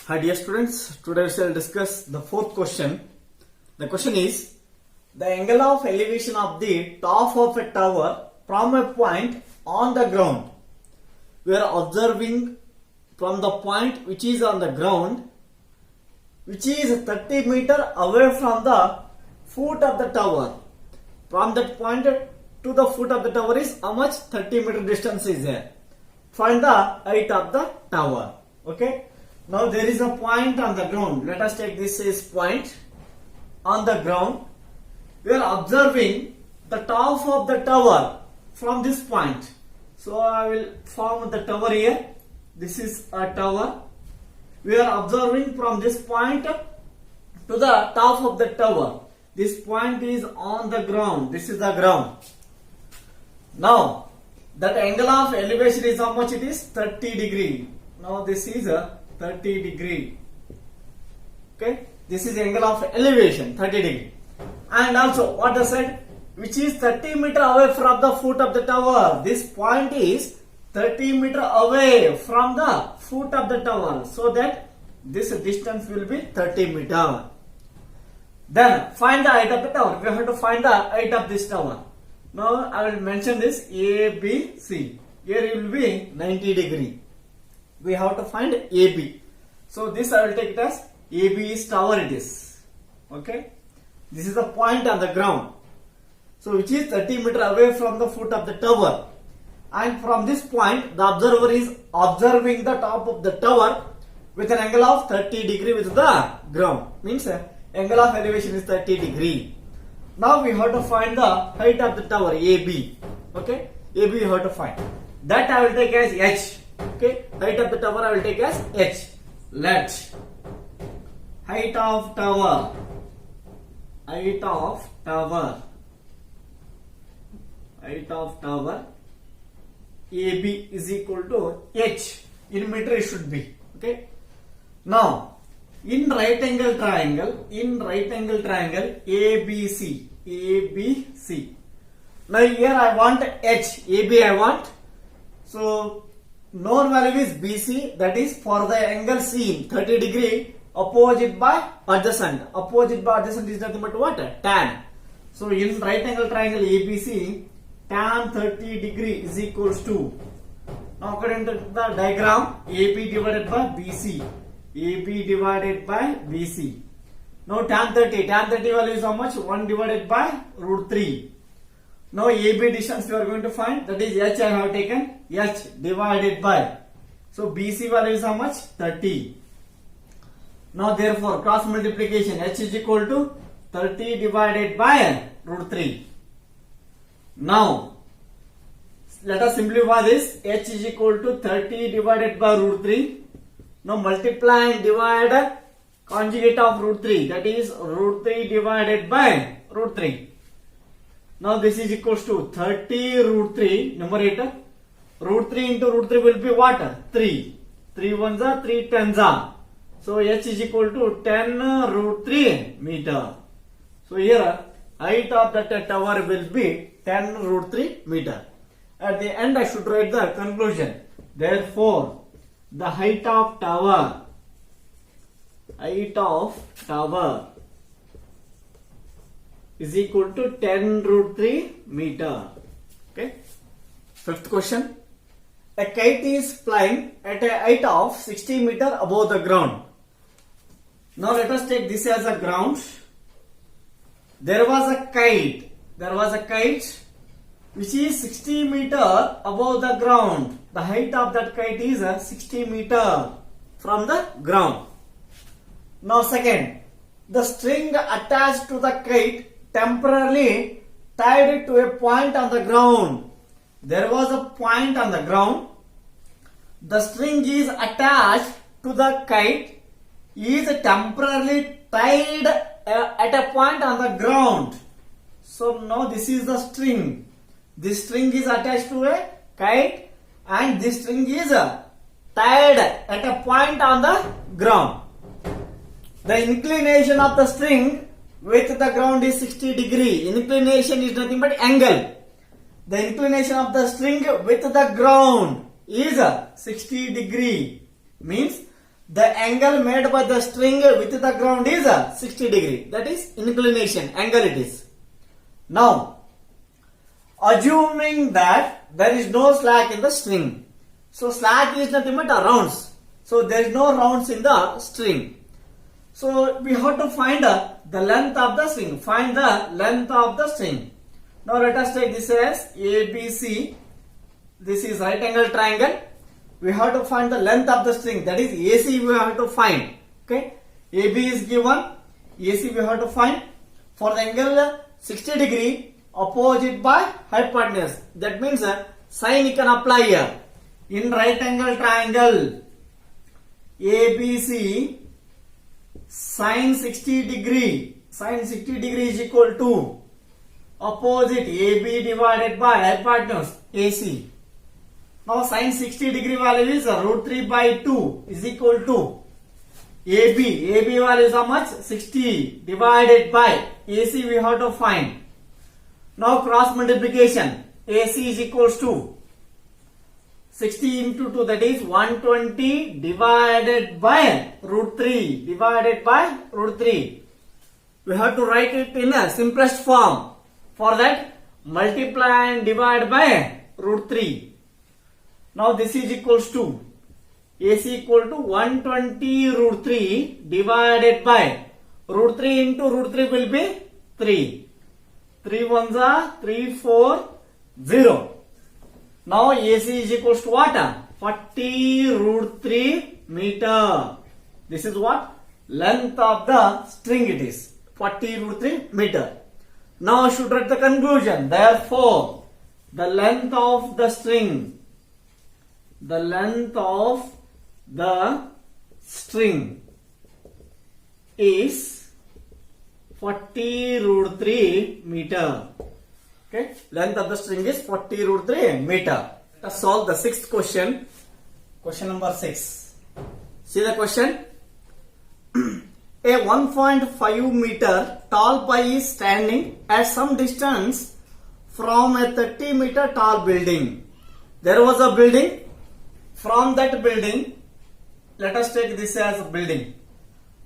Hi dear students, today we shall discuss the fourth question. The question is, the angle of elevation of the top of a tower from a point on the ground. We are observing from the point which is on the ground, which is 30 meter away from the foot of the tower. From that point to the foot of the tower is how much? 30 meter distance is there. Find the height of the tower. Okay. Now there is a point on the ground. Let us take this as point on the ground. We are observing the top of the tower from this point. So I will form the tower here. This is a tower. We are observing from this point to the top of the tower. This point is on the ground. This is the ground. Now that angle of elevation is how much it is? 30 degree. Now this is a 30 degree. Okay, this is angle of elevation 30 degree. And also what I said, which is 30 meter away from the foot of the tower. This point is 30 meter away from the foot of the tower, so that this distance will be 30 meter. Then find the height of the tower. We have to find the height of this tower. Now I will mention this A, B, C. Here it will be 90 degree. We have to find AB. So this I will take it as AB is tower it is. Okay. This is the point on the ground. So which is 30 meter away from the foot of the tower. And from this point the observer is observing the top of the tower with an angle of 30 degree with the ground. Means angle of elevation is 30 degree. Now we have to find the height of the tower AB. Okay. AB we have to find. That I will take as H. Okay, height of the tower I will take as H. Let height of tower AB is equal to H. In meter it should be. Okay. Now in right angle triangle ABC. Now here I want H. AB I want. So known value is BC, that is for the angle seen 30 degree opposite by adjacent. Opposite by adjacent is nothing but what? Tan. So in right angle triangle ABC, tan 30 degree is equals to, now according to the diagram, AB divided by BC. Now tan 30 value is how much? 1 divided by root 3. Now AB distance we are going to find, that is H I have taken, H divided by, so BC value is how much? 30. Now therefore cross multiplication, H is equal to 30 divided by root 3. Now let us simplify this. H is equal to 30 divided by root 3. Now multiply and divide conjugate of root 3, that is root 3 divided by root 3. Now this is equals to 30 root 3 numerator. Root 3 into root 3 will be what? 3. 3 ones are 3 tens are. So H is equal to 10 root 3 meter. So here height of the tower will be 10 root 3 meter. At the end I should write the conclusion. Therefore the height of tower is equal to 10 root 3 meter. Okay. Fifth question. A kite is flying at a height of 60 meter above the ground. Now let us take this as a ground. There was a kite which is 60 meter above the ground. The height of that kite is 60 meter from the ground. Now second, the string attached to the kite temporarily tied it to a point on the ground. There was a point on the ground. The string is attached to the kite, is temporarily tied at a point on the ground. So now this is the string. This string is attached to a kite and this string is tied at a point on the ground. The inclination of the string with the ground is 60 degree. Inclination is nothing but angle. The inclination of the string with the ground is 60 degree. Means the angle made by the string with the ground is 60 degree. That is inclination angle it is. Now, assuming that there is no slack in the string. So slack is nothing but rounds. So there is no rounds in the string. So we have to find the length of the string. Find the length of the string. Now let us take this as ABC. This is right angle triangle. We have to find the length of the string. That is AC we have to find. Okay. AB is given. AC we have to find. For the angle 60 degree, opposite by hypotenuse. That means sine you can apply here. In right angle triangle, ABC sine 60 degree. Sine 60 degree is equal to opposite AB divided by hypotenuse AC. Now sine 60 degree value is root 3 by 2 is equal to AB. AB value is how much? 60 divided by AC we have to find. Now cross multiplication. AC is equals to 60 into 2, that is 120 divided by root 3 divided by root 3. We have to write it in a simplest form. For that, multiply and divide by root 3. Now this is equals to AC equal to 120 root 3 divided by root 3 into root 3 will be 3. 3 ones are 3, 4, 0. Now AC is equals to what? 40 root 3 meter. This is what? Length of the string it is. 40 root 3 meter. Now I should write the conclusion. Therefore, the length of the string is 40 root 3 meter. Okay, length of the string is 40 root 3 meter. Let us solve the sixth question. Question number 6. See the question. A 1.5 meter tall pie is standing at some distance from a 30 meter tall building. There was a building. From that building, let us take this as a building.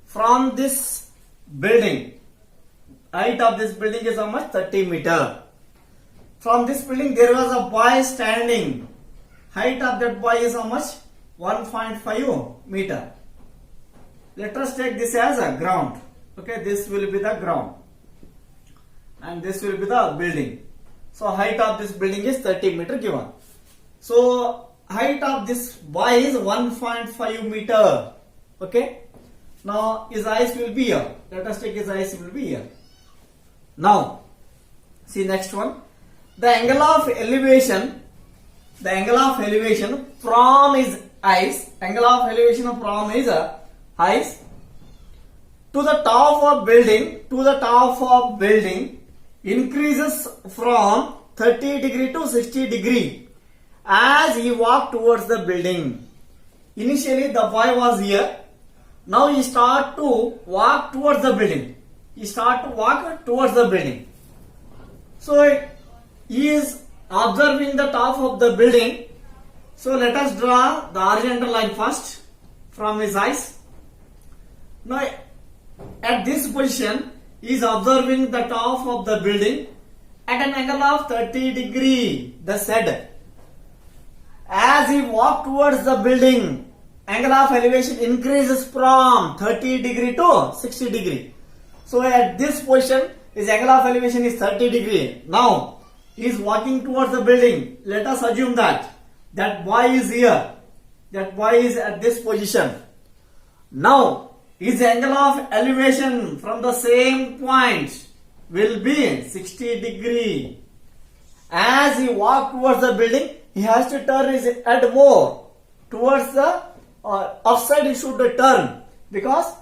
From this building, height of this building is how much? 30 meter. From this building, there was a boy standing. Height of that boy is how much? 1.5 meter. Let us take this as a ground. Okay, this will be the ground. And this will be the building. So height of this building is 30 meter given. So height of this boy is 1.5 meter. Okay. Now his eyes will be here. Let us take his eyes will be here. Now see next one. The angle of elevation from his eyes, angle of elevation from his eyes to the top of building increases from 30 degree to 60 degree as he walked towards the building. Initially the boy was here. Now he start to walk towards the building. So he is observing the top of the building. So let us draw the horizontal line first from his eyes. Now at this position he is observing the top of the building at an angle of 30 degree. The said as he walked towards the building, angle of elevation increases from 30 degree to 60 degree. So at this position his angle of elevation is 30 degree. Now he is walking towards the building. Let us assume that boy is here. That boy is at this position. Now his angle of elevation from the same point will be 60 degree. As he walks towards the building, he has to turn his head more towards the upside. He should turn because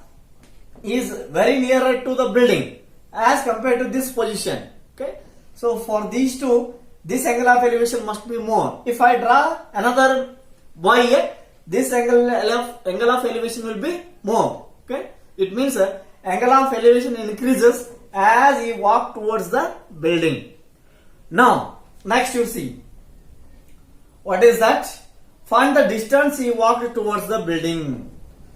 he is very nearer to the building as compared to this position. Okay. So for these two, this angle of elevation must be more. If I draw another boy here, this angle of elevation will be more. Okay. It means angle of elevation increases as he walks towards the building. Now next you see. What is that? Find the distance he walked towards the building.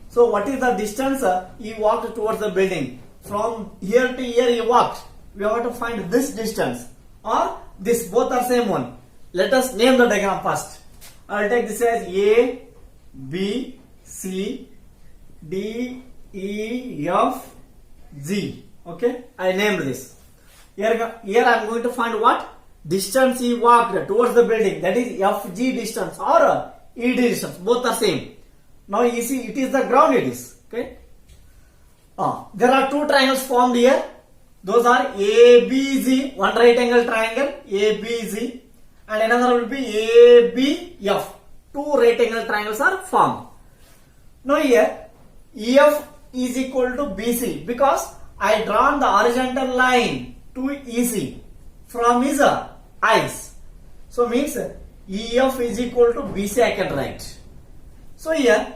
So what is the distance he walked towards the building? From here to here he walked. We have to find this distance or this, both are same one. Let us name the diagram first. I will take this as A, B, C, D, E, F, G. Okay, I named this. Here I am going to find what? Distance he walked towards the building, that is FG distance or ED distance, both are same. Now you see it is the ground, it is. Okay. There are two triangles formed here. Those are ABZ, one right angle triangle ABZ, and another will be ABF. Two right angle triangles are formed. Now here EF is equal to BC because I drawn the horizontal line to EC from his eyes. So means EF is equal to BC I can write. So here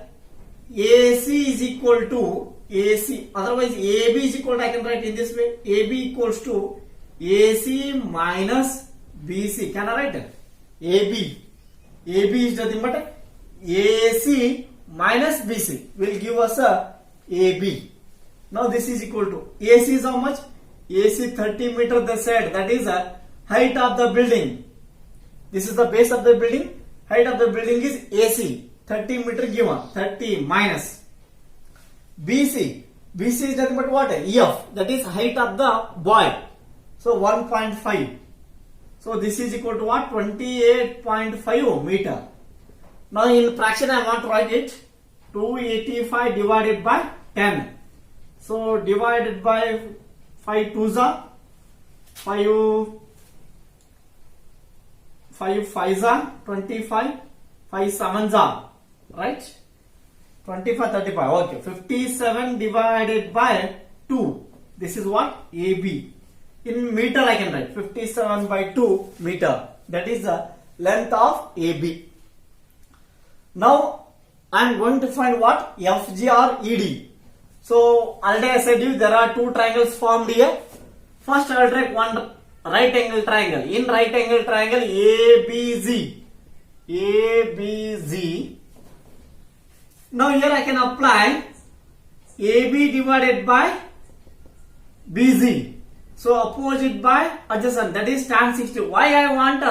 AC is equal to AC, otherwise AB is equal to, I can write in this way, AB equals to AC minus BC. Can I write it? AB is nothing but AC minus BC will give us a AB. Now this is equal to AC is how much? AC 30 meter they said, that is a height of the building. This is the base of the building. Height of the building is AC 30 meter given, 30 minus BC. BC is nothing but what? EF, that is height of the boy. So 1.5. So this is equal to what? 28.5 meter. Now in fraction I want to write it 285 divided by 10. So divided by 5 2s are 5 5s are 25, 5 7s are, right? 25 35. Okay, 57 divided by 2. This is what? AB. In meter I can write 57 by 2 meter. That is the length of AB. Now I am going to find what? FG or ED. So already I said you there are two triangles formed here. First I will take one right angle triangle. In right angle triangle ABZ. ABZ. Now here I can apply AB divided by BZ. So opposite by adjacent, that is tan 60. Why I want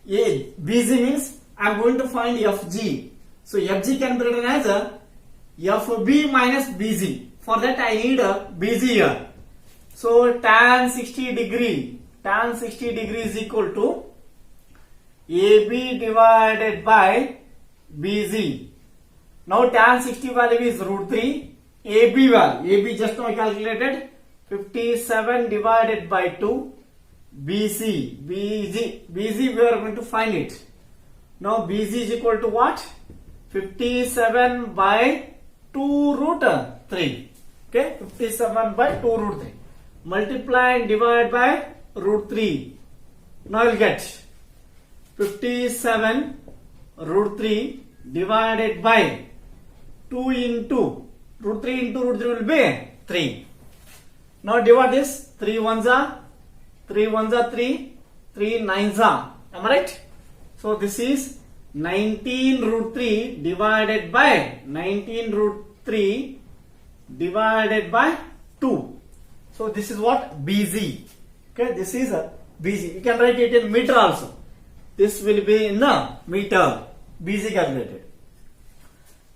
BZ means I am going to find FG. So FG can be written as FB minus BZ. For that I need a BZ here. So tan 60 degree is equal to AB divided by BZ. Now tan 60 value is root 3. AB value, AB just now calculated 57 divided by 2. BC we are going to find it. Now BC is equal to what? 57 by 2 root 3. Okay, 57 by 2 root 3. Multiply and divide by root 3. Now you will get 57 root 3 divided by 2 into root 3 into root 3 will be 3. Now divide this. 3 1s are 3 1s are 3, 3 9s are. Am I right? So this is 19 root 3 divided by 19 root 3 divided by 2. So this is what? BZ. Okay, this is a BZ. You can write it in meter also. This will be in the meter. BZ calculated.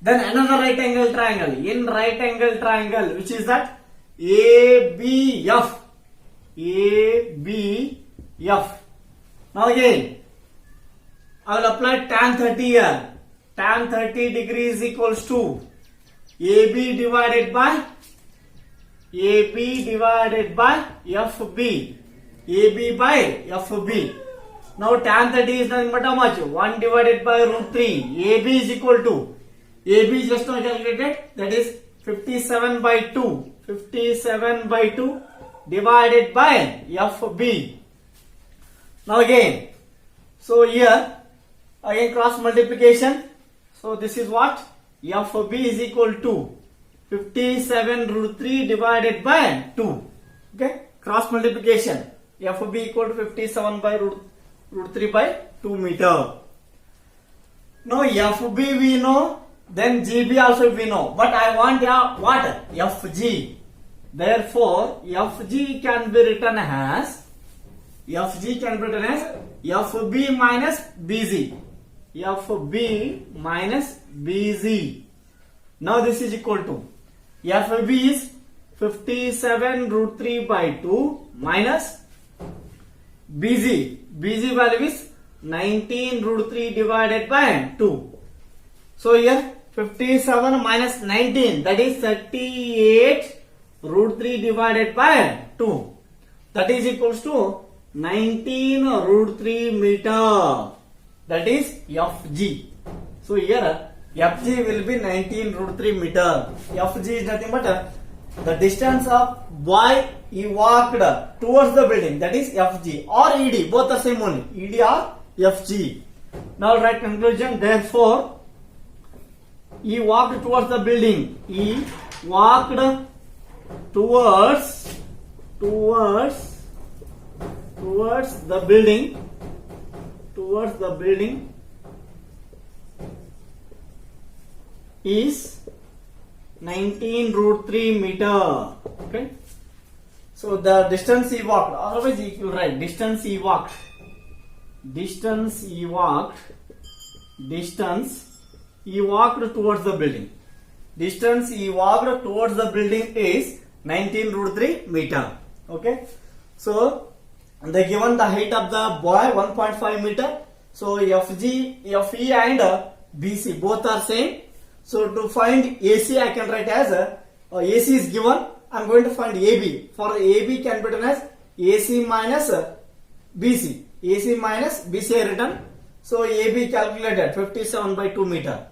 Then another right angle triangle. In right angle triangle, which is that? ABF. ABF. Now again, I will apply tan 30 here. Tan 30 degrees equals to AB divided by FB. AB by FB. Now tan 30 is nothing but how much? 1 divided by root 3. AB is equal to, AB just now calculated, that is 57 by 2. 57 by 2 divided by FB. Now again, so here again cross multiplication. So this is what? FB is equal to 57 root 3 divided by 2. Okay, cross multiplication. FB equal to 57 by root 3 by 2 meter. Now FB we know, Then GB also we know, but I want what? FG. Therefore, FG can be written as FB minus BZ. FB minus BZ. Now this is equal to FB is 57 root 3 by 2 minus BZ. BZ value is 19 root 3 divided by 2. So here 57 minus 19, that is 38 root 3 divided by 2. That is equals to 19 root 3 meter. That is FG. So here FG will be 19 root 3 meter. FG is nothing but the distance of boy he walked towards the building. That is FG or ED. Both are same only. ED or FG. Now write conclusion. Therefore, he walked towards the building. He walked towards the building. Towards the building is 19 root 3 meter. Okay. So the distance he walked. Otherwise you will write distance he walked. Distance he walked towards the building. Distance he walked towards the building is 19 root 3 meter. Okay. So they given the height of the boy 1.5 meter. So FE and BC both are same. So to find AC I can write as AC is given. I am going to find AB. For AB can be written as AC minus BC. AC minus BC I written. So AB calculated 57 by 2 meter.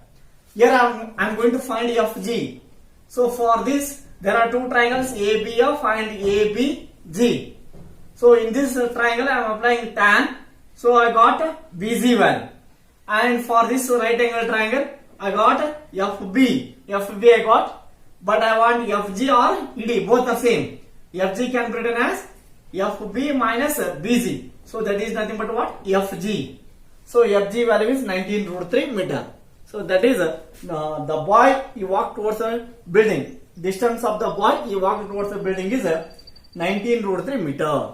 Here I am going to find FG. So for this there are two triangles ABF and ABG. So in this triangle I am applying tan. So I got BZ value. And for this right angle triangle I got FB. FB I got. But I want FG or ED. Both the same. FG can be written as FB minus BZ. So that is nothing but what? FG. So FG value is 19 root 3 meter. So that is the boy he walked towards the building. Distance of the boy he walked towards the building is 19 root 3 meter.